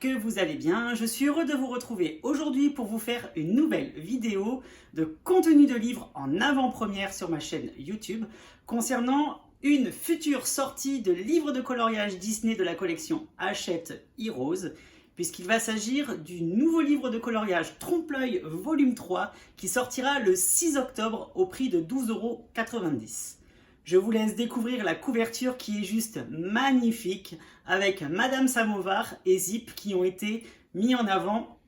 que vous allez bien. Je suis heureux de vous retrouver aujourd'hui pour vous faire une nouvelle vidéo de contenu de livre en avant-première sur ma chaîne YouTube concernant une future sortie de livre de coloriage Disney de la collection Hachette Heroes, puisqu'il va s'agir du nouveau livre de coloriage Trompe-l'œil volume 3 qui sortira le 6 octobre au prix de 12,90 €. Je vous laisse découvrir la couverture qui est juste magnifique avec Madame Samovar et Zip qui ont été mis en avant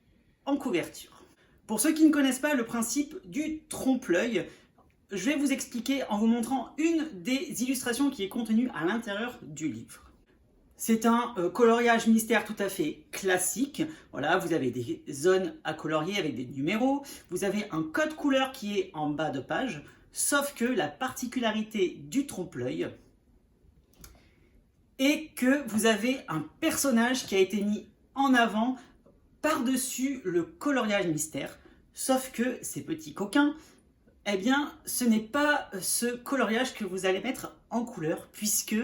en couverture. Pour ceux qui ne connaissent pas le principe du trompe-l'œil, je vais vous expliquer en vous montrant une des illustrations qui est contenue à l'intérieur du livre. C'est un coloriage mystère tout à fait classique. Voilà, vous avez des zones à colorier avec des numéros. Vous avez un code couleur qui est en bas de page. Sauf que la particularité du trompe-l'œil est que vous avez un personnage qui a été mis en avant par-dessus le coloriage mystère. Sauf que ces petits coquins, eh bien, ce n'est pas ce coloriage que vous allez mettre en couleur, puisque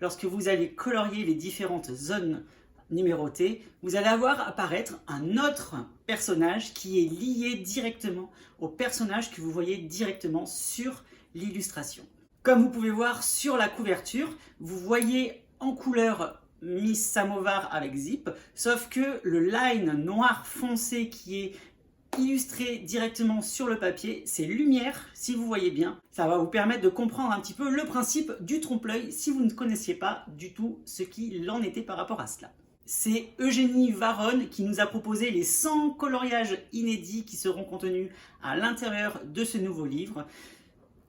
lorsque vous allez colorier les différentes zones numérotées, vous allez avoir apparaître un autre personnage qui est lié directement au personnage que vous voyez directement sur l'illustration. Comme vous pouvez voir sur la couverture, vous voyez en couleur Miss Samovar avec Zip, sauf que le line noir foncé qui est illustré directement sur le papier, c'est lumière, si vous voyez bien. Ça va vous permettre de comprendre un petit peu le principe du trompe-l'œil si vous ne connaissiez pas du tout ce qu'il en était par rapport à cela. C'est Eugénie Varonne qui nous a proposé les 100 coloriages inédits qui seront contenus à l'intérieur de ce nouveau livre.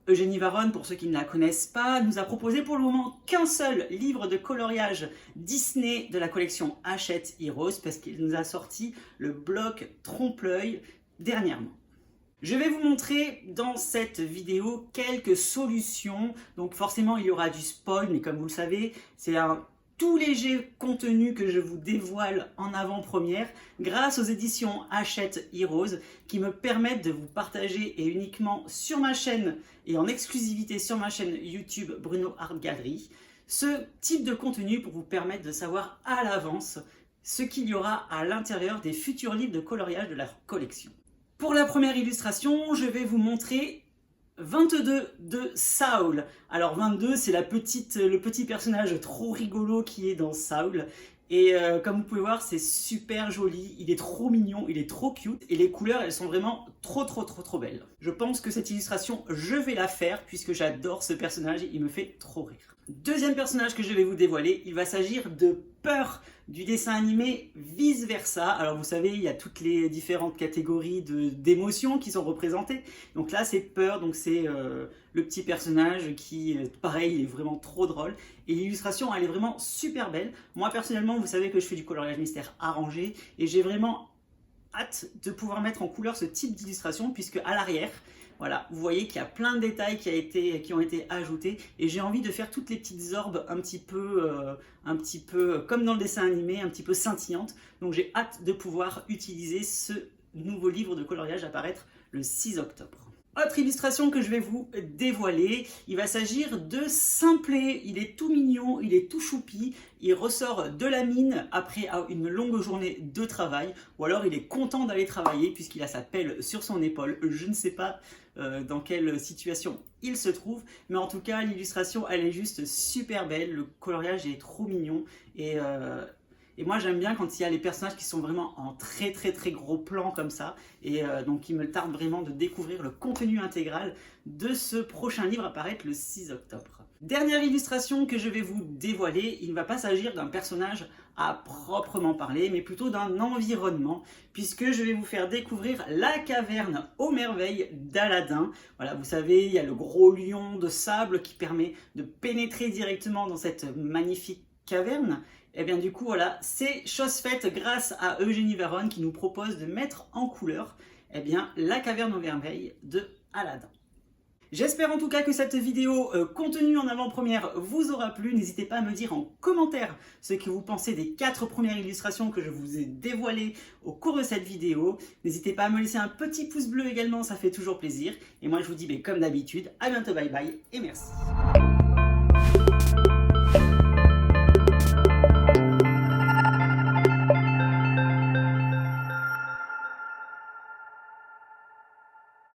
Eugénie Varonne, pour ceux qui ne la connaissent pas, nous a proposé pour le moment qu'un seul livre de coloriage Disney de la collection Hachette Heroes, parce qu'il nous a sorti le bloc Trompe-l'œil dernièrement. Je vais vous montrer dans cette vidéo quelques solutions. Donc forcément il y aura du spoil, mais comme vous le savez, c'est un tout léger contenu que je vous dévoile en avant-première grâce aux éditions Hachette Heroes qui me permettent de vous partager et uniquement sur ma chaîne et en exclusivité sur ma chaîne YouTube Bruno Art Gallery ce type de contenu pour vous permettre de savoir à l'avance ce qu'il y aura à l'intérieur des futurs livres de coloriage de la collection. Pour la première illustration, je vais vous montrer 22 de Saul. Alors 22, c'est le petit personnage trop rigolo qui est dans Saul. Et comme vous pouvez voir, c'est super joli, il est trop mignon, il est trop cute. Et les couleurs, elles sont vraiment trop belles. Je pense que cette illustration, je vais la faire puisque j'adore ce personnage, il me fait trop rire. Deuxième personnage que je vais vous dévoiler, il va s'agir de Peur du dessin animé Vice Versa. Alors vous savez, il y a toutes les différentes catégories d'émotions qui sont représentées. Donc là c'est Peur, donc c'est le petit personnage qui, pareil, il est vraiment trop drôle. Et l'illustration, elle est vraiment super belle. Moi personnellement, vous savez que je fais du coloriage mystère arrangé et j'ai vraiment hâte de pouvoir mettre en couleur ce type d'illustration puisque à l'arrière, voilà, vous voyez qu'il y a plein de détails qui ont été ajoutés et j'ai envie de faire toutes les petites orbes un petit peu comme dans le dessin animé, un petit peu scintillantes. Donc j'ai hâte de pouvoir utiliser ce nouveau livre de coloriage apparaître le 6 octobre. Autre illustration que je vais vous dévoiler, il va s'agir de Simplet. Il est tout mignon, il est tout choupi, il ressort de la mine après une longue journée de travail, ou alors il est content d'aller travailler puisqu'il a sa pelle sur son épaule. Je ne sais pas dans quelle situation il se trouve, mais en tout cas l'illustration elle est juste super belle, le coloriage est trop mignon et moi j'aime bien quand il y a les personnages qui sont vraiment en très gros plan comme ça et donc il me tarde vraiment de découvrir le contenu intégral de ce prochain livre apparaître le 6 octobre. Dernière illustration que je vais vous dévoiler, il ne va pas s'agir d'un personnage à proprement parler, mais plutôt d'un environnement, puisque je vais vous faire découvrir la caverne aux merveilles d'Aladin. Voilà, vous savez, il y a le gros lion de sable qui permet de pénétrer directement dans cette magnifique caverne. Et bien du coup, voilà, c'est chose faite grâce à Eugénie Varonne qui nous propose de mettre en couleur la caverne aux merveilles de Aladin. J'espère en tout cas que cette vidéo contenue en avant-première vous aura plu. N'hésitez pas à me dire en commentaire ce que vous pensez des 4 premières illustrations que je vous ai dévoilées au cours de cette vidéo. N'hésitez pas à me laisser un petit pouce bleu également, ça fait toujours plaisir. Et moi je vous dis comme d'habitude, à bientôt, bye bye et merci.